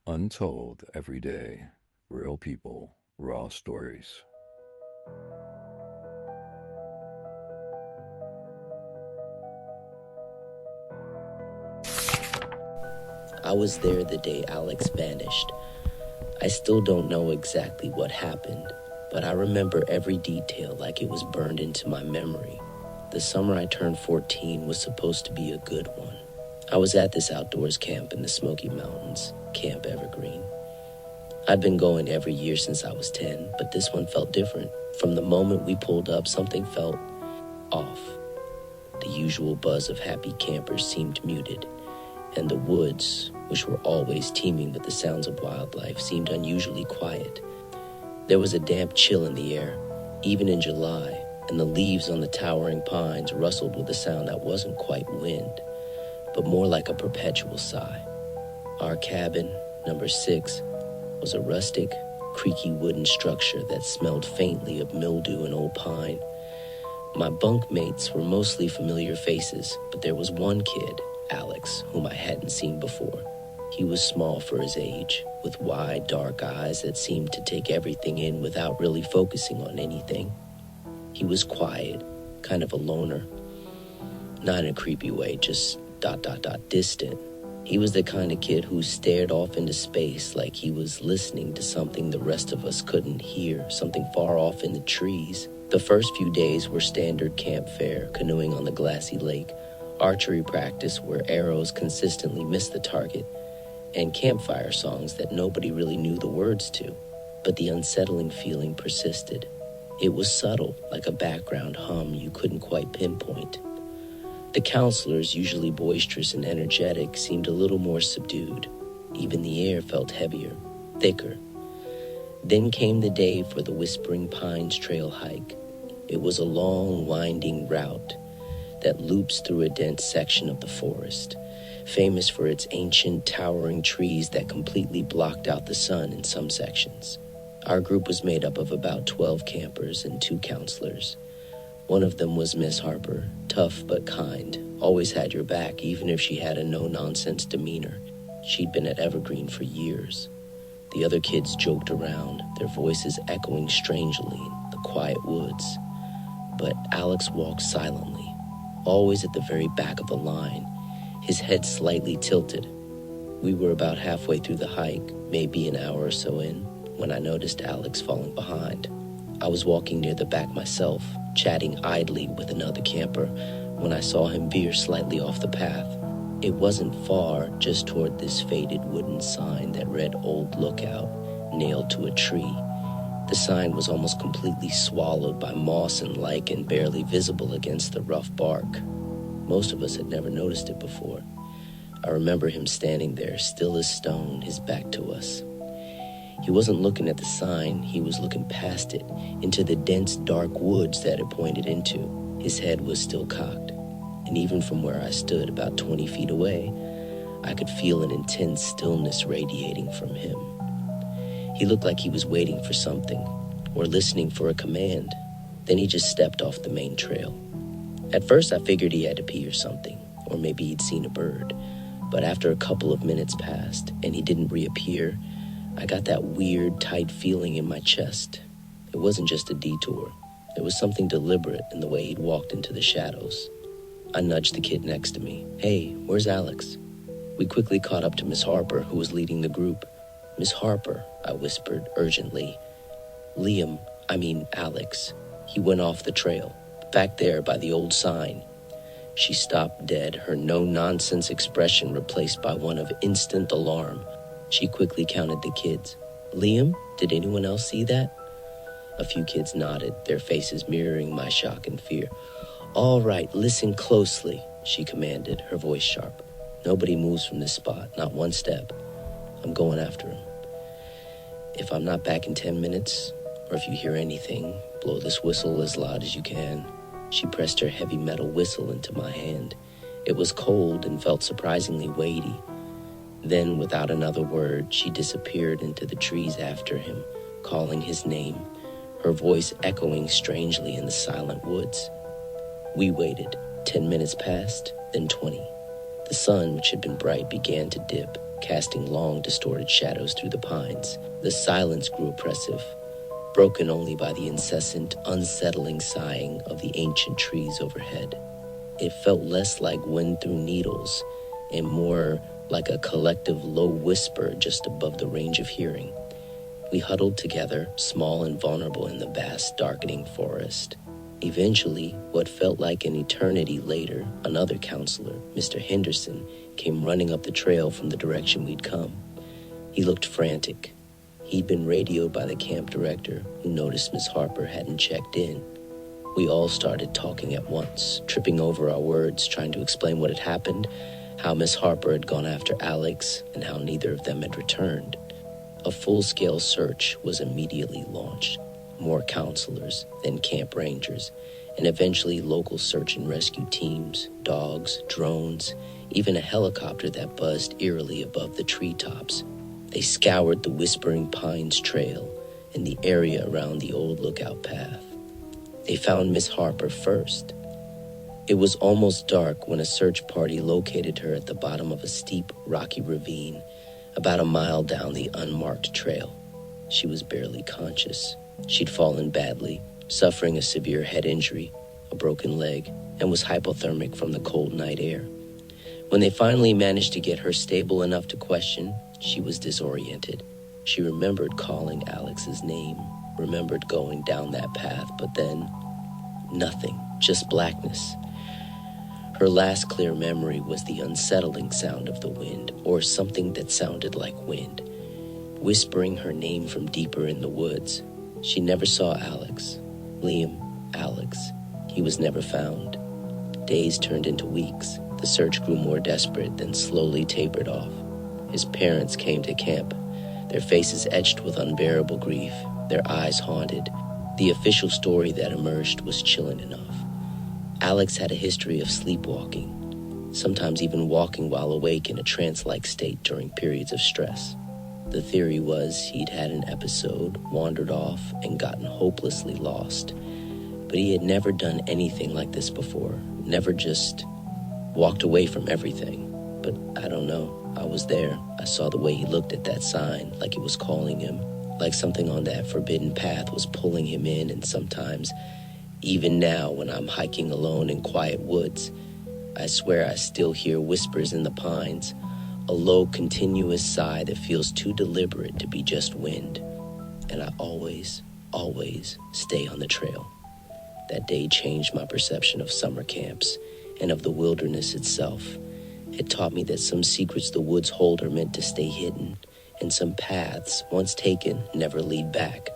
Untold every day. Real people, raw stories. I was there the day Alex vanished. I still don't know exactly what happened, but I remember every detail like it was burned into my memory. The summer I turned 14 was supposed to be a good one. I was at this outdoors camp in the Smoky Mountains, Camp Evergreen. I'd been going every year since I was 10, but this one felt different. From the moment we pulled up, something felt off. The usual buzz of happy campers seemed muted, and the woods, which were always teeming with the sounds of wildlife, seemed unusually quiet. There was a damp chill in the air, even in July, and the leaves on the towering pines rustled with a sound that wasn't quite wind, but more like a perpetual sigh. Our cabin, number 6, was a rustic, creaky wooden structure that smelled faintly of mildew and old pine. My bunk mates were mostly familiar faces, but there was one kid, Alex, whom I hadn't seen before. He was small for his age, with wide, dark eyes that seemed to take everything in without really focusing on anything. He was quiet, kind of a loner. Not in a creepy way, just ... distant. He was the kind of kid who stared off into space like he was listening to something the rest of us couldn't hear, something far off in the trees. The first few days were standard camp fare, canoeing on the glassy lake, archery practice where arrows consistently missed the target, and campfire songs that nobody really knew the words to. But the unsettling feeling persisted. It was subtle, like a background hum you couldn't quite pinpoint. The counselors, usually boisterous and energetic, seemed a little more subdued. Even the air felt heavier, thicker. Then came the day for the Whispering Pines Trail hike. It was a long, winding route that loops through a dense section of the forest, famous for its ancient, towering trees that completely blocked out the sun in some sections. Our group was made up of about 12 campers and 2 counselors. One of them was Miss Harper, tough but kind, always had your back even if she had a no-nonsense demeanor. She'd been at Evergreen for years. The other kids joked around, their voices echoing strangely in the quiet woods. But Alex walked silently, always at the very back of the line, his head slightly tilted. We were about halfway through the hike, maybe an hour or so in, when I noticed Alex falling behind. I was walking near the back myself, chatting idly with another camper, when I saw him veer slightly off the path. It wasn't far, just toward this faded wooden sign that read Old Lookout, nailed to a tree. The sign was almost completely swallowed by moss and lichen, barely visible against the rough bark. Most of us had never noticed it before. I remember him standing there, still as stone, his back to us. He wasn't looking at the sign, he was looking past it, into the dense, dark woods that it pointed into. His head was still cocked, and even from where I stood, about 20 feet away, I could feel an intense stillness radiating from him. He looked like he was waiting for something, or listening for a command. Then he just stepped off the main trail. At first I figured he had to pee or something, or maybe he'd seen a bird. But after a couple of minutes passed, and he didn't reappear, I got that weird, tight feeling in my chest. It wasn't just a detour. There was something deliberate in the way he'd walked into the shadows. I nudged the kid next to me. "Hey, where's Alex?" We quickly caught up to Miss Harper, who was leading the group. "Miss Harper," I whispered urgently. Alex. He went off the trail, back there by the old sign." She stopped dead, her no-nonsense expression replaced by one of instant alarm. She quickly counted the kids. "Liam, did anyone else see that?" A few kids nodded, their faces mirroring my shock and fear. "All right, listen closely," she commanded, her voice sharp. "Nobody moves from this spot, not one step. I'm going after him. If I'm not back in 10 minutes, or if you hear anything, blow this whistle as loud as you can." She pressed her heavy metal whistle into my hand. It was cold and felt surprisingly weighty. Then, without another word, she disappeared into the trees after him, calling his name, her voice echoing strangely in the silent woods. We waited. 10 minutes passed, then 20. The sun, which had been bright, began to dip. casting long, distorted shadows through the pines. The silence grew oppressive, broken only by the incessant, unsettling sighing of the ancient trees overhead. It felt less like wind through needles and more like a collective low whisper just above the range of hearing. We huddled together, small and vulnerable in the vast, darkening forest. Eventually, what felt like an eternity later, another counselor, Mr. Henderson, came running up the trail from the direction we'd come. He looked frantic. He'd been radioed by the camp director, who noticed Miss Harper hadn't checked in. We all started talking at once, tripping over our words, trying to explain what had happened, how Miss Harper had gone after Alex, and how neither of them had returned. A full-scale search was immediately launched. More counselors, then camp rangers, and eventually local search and rescue teams, dogs, drones, even a helicopter that buzzed eerily above the treetops. They scoured the Whispering Pines Trail and the area around the old lookout path. They found Miss Harper first. It was almost dark when a search party located her at the bottom of a steep, rocky ravine about a mile down the unmarked trail. She was barely conscious. She'd fallen badly, suffering a severe head injury, a broken leg, and was hypothermic from the cold night air. When they finally managed to get her stable enough to question, she was disoriented. She remembered calling Alex's name, remembered going down that path, but then nothing, just blackness. Her last clear memory was the unsettling sound of the wind, or something that sounded like wind, whispering her name from deeper in the woods. She never saw Alex. Alex. He was never found. Days turned into weeks. The search grew more desperate, then slowly tapered off. His parents came to camp, their faces etched with unbearable grief, their eyes haunted. The official story that emerged was chilling enough. Alex had a history of sleepwalking, sometimes even walking while awake in a trance-like state during periods of stress. The theory was he'd had an episode, wandered off, and gotten hopelessly lost. But he had never done anything like this before, never just walked away from everything. But I don't know. I was there. I saw the way he looked at that sign, like it was calling him, like something on that forbidden path was pulling him in. And sometimes, even now when I'm hiking alone in quiet woods, I swear I still hear whispers in the pines, a low, continuous sigh that feels too deliberate to be just wind. And I always stay on the trail. That day changed my perception of summer camps and of the wilderness itself. It taught me that some secrets the woods hold are meant to stay hidden, and some paths, once taken, never lead back.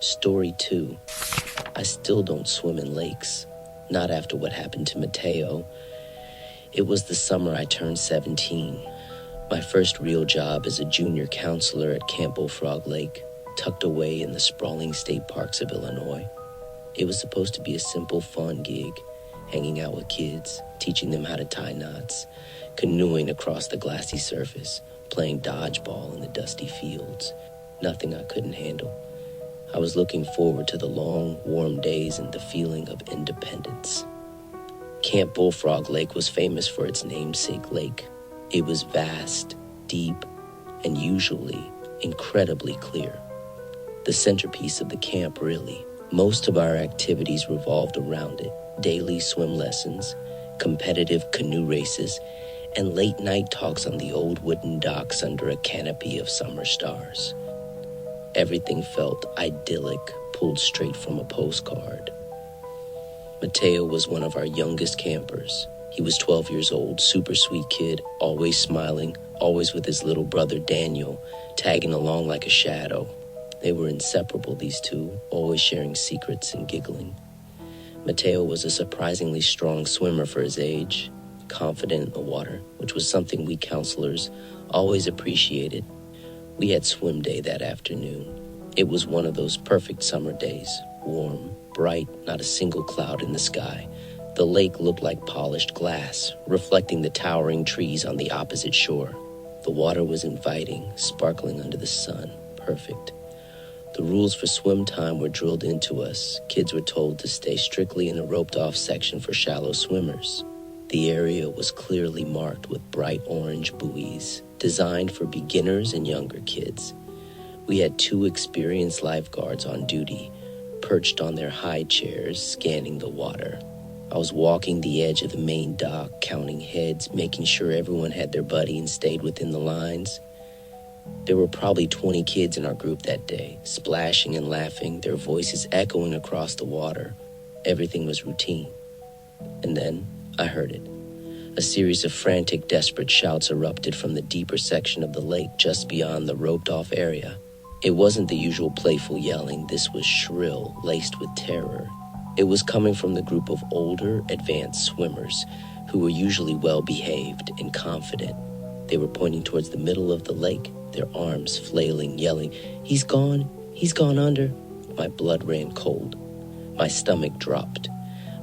Story 2. I still don't swim in lakes, not after what happened to Mateo. It was the summer I turned 17. My first real job as a junior counselor at Camp Bullfrog Lake, tucked away in the sprawling state parks of Illinois. It was supposed to be a simple, fun gig, hanging out with kids, teaching them how to tie knots, canoeing across the glassy surface, playing dodgeball in the dusty fields. Nothing I couldn't handle. I was looking forward to the long, warm days and the feeling of independence. Camp Bullfrog Lake was famous for its namesake lake. It was vast, deep, and usually incredibly clear. The centerpiece of the camp, really. Most of our activities revolved around it. Daily swim lessons, competitive canoe races, and late-night talks on the old wooden docks under a canopy of summer stars. Everything felt idyllic, pulled straight from a postcard. Mateo was one of our youngest campers. He was 12 years old, super sweet kid, always smiling, always with his little brother Daniel, tagging along like a shadow. They were inseparable, these two, always sharing secrets and giggling. Mateo was a surprisingly strong swimmer for his age, confident in the water, which was something we counselors always appreciated. We had swim day that afternoon. It was one of those perfect summer days, warm, bright, not a single cloud in the sky. The lake looked like polished glass, reflecting the towering trees on the opposite shore. The water was inviting, sparkling under the sun, perfect. The rules for swim time were drilled into us. Kids were told to stay strictly in the roped-off section for shallow swimmers. The area was clearly marked with bright orange buoys, designed for beginners and younger kids. We had 2 experienced lifeguards on duty, perched on their high chairs, scanning the water. I was walking the edge of the main dock, counting heads, making sure everyone had their buddy and stayed within the lines. There were probably 20 kids in our group that day, splashing and laughing, their voices echoing across the water. Everything was routine. And then I heard it. A series of frantic, desperate shouts erupted from the deeper section of the lake just beyond the roped-off area. It wasn't the usual playful yelling. This was shrill, laced with terror. It was coming from the group of older, advanced swimmers who were usually well-behaved and confident. They were pointing towards the middle of the lake, their arms flailing, yelling, he's gone under." My blood ran cold. My stomach dropped.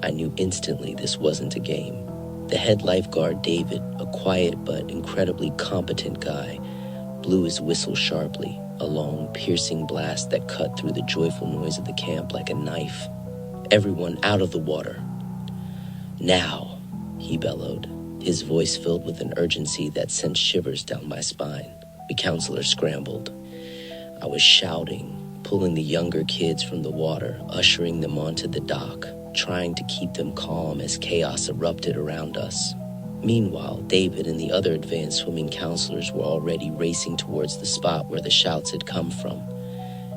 I knew instantly this wasn't a game. The head lifeguard, David, a quiet but incredibly competent guy, blew his whistle sharply, a long, piercing blast that cut through the joyful noise of the camp like a knife. "Everyone out of the water. Now," he bellowed, his voice filled with an urgency that sent shivers down my spine. We counselors scrambled. I was shouting, pulling the younger kids from the water, ushering them onto the dock, trying to keep them calm as chaos erupted around us. Meanwhile, David and the other advanced swimming counselors were already racing towards the spot where the shouts had come from,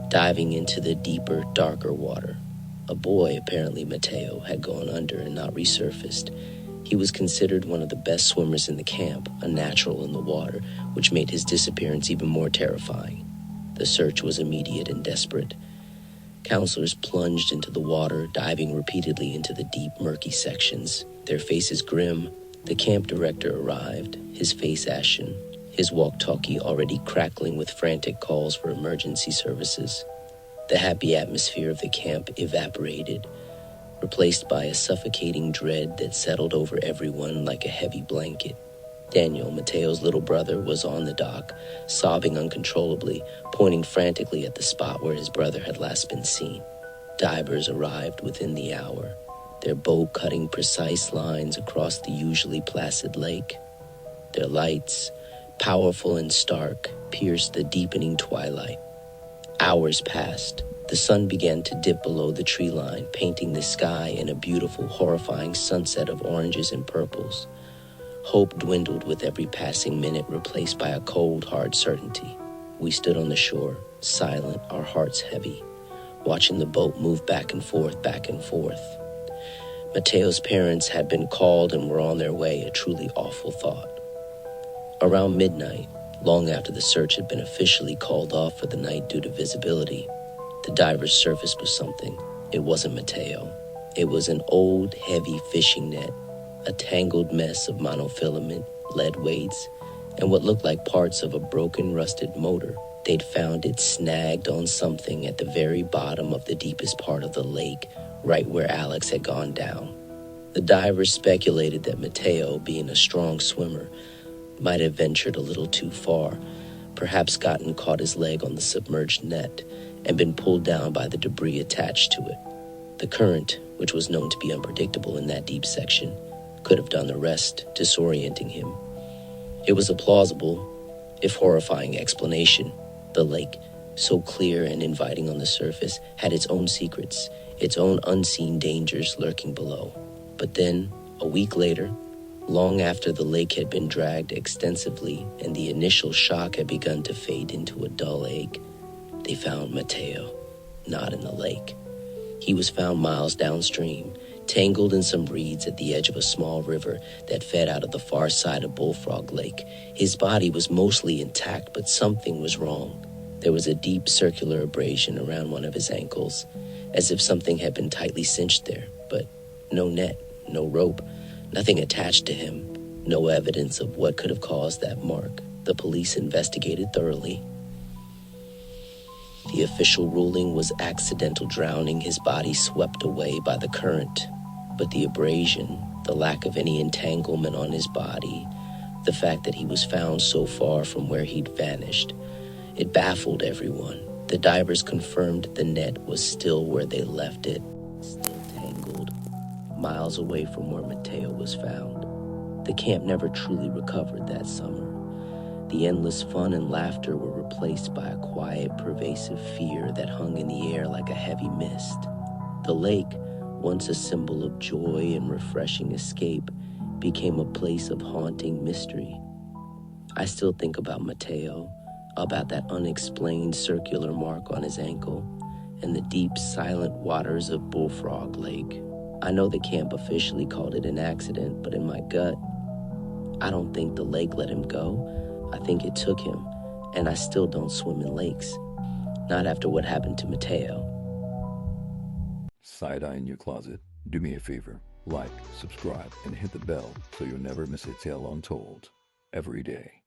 diving into the deeper, darker water. A boy, apparently Mateo, had gone under and not resurfaced. He was considered one of the best swimmers in the camp, a natural in the water, which made his disappearance even more terrifying. The search was immediate and desperate. Counselors plunged into the water, diving repeatedly into the deep, murky sections, their faces grim. The camp director arrived, his face ashen, his walkie-talkie already crackling with frantic calls for emergency services. The happy atmosphere of the camp evaporated, replaced by a suffocating dread that settled over everyone like a heavy blanket. Daniel, Mateo's little brother, was on the dock, sobbing uncontrollably, pointing frantically at the spot where his brother had last been seen. Divers arrived within the hour, their boat cutting precise lines across the usually placid lake. Their lights, powerful and stark, pierced the deepening twilight. Hours passed. The sun began to dip below the tree line, painting the sky in a beautiful, horrifying sunset of oranges and purples. Hope dwindled with every passing minute, replaced by a cold, hard certainty. We stood on the shore, silent, our hearts heavy, watching the boat move back and forth, back and forth. Mateo's parents had been called and were on their way, a truly awful thought. Around midnight, long after the search had been officially called off for the night due to visibility, the divers surfaced with something. It wasn't Mateo. It was an old, heavy fishing net, a tangled mess of monofilament, lead weights, and what looked like parts of a broken, rusted motor. They'd found it snagged on something at the very bottom of the deepest part of the lake, right where Alex had gone down. The divers speculated that Mateo, being a strong swimmer, might have ventured a little too far, perhaps caught his leg on the submerged net, and been pulled down by the debris attached to it. The current, which was known to be unpredictable in that deep section, could have done the rest, disorienting him. It was a plausible, if horrifying, explanation. The lake, so clear and inviting on the surface, had its own secrets, its own unseen dangers lurking below. But then, a week later, long after the lake had been dragged extensively and the initial shock had begun to fade into a dull ache, they found Mateo, not in the lake. He was found miles downstream, tangled in some reeds at the edge of a small river that fed out of the far side of Bullfrog Lake. His body was mostly intact, but something was wrong. There was a deep circular abrasion around one of his ankles, as if something had been tightly cinched there, but no net, no rope, nothing attached to him, no evidence of what could have caused that mark. The police investigated thoroughly. The official ruling was accidental drowning, his body swept away by the current. But the abrasion, the lack of any entanglement on his body, the fact that he was found so far from where he'd vanished, it baffled everyone. The divers confirmed the net was still where they left it, still tangled, miles away from where Mateo was found. The camp never truly recovered that summer. The endless fun and laughter were replaced by a quiet, pervasive fear that hung in the air like a heavy mist. The lake, once a symbol of joy and refreshing escape, became a place of haunting mystery. I still think about Mateo, about that unexplained circular mark on his ankle, and the deep, silent waters of Bullfrog Lake. I know the camp officially called it an accident, but in my gut, I don't think the lake let him go. I think it took him, and I still don't swim in lakes. Not after what happened to Mateo. Side-eye in your closet. Do me a favor. Like, subscribe, and hit the bell so you'll never miss a tale untold every day.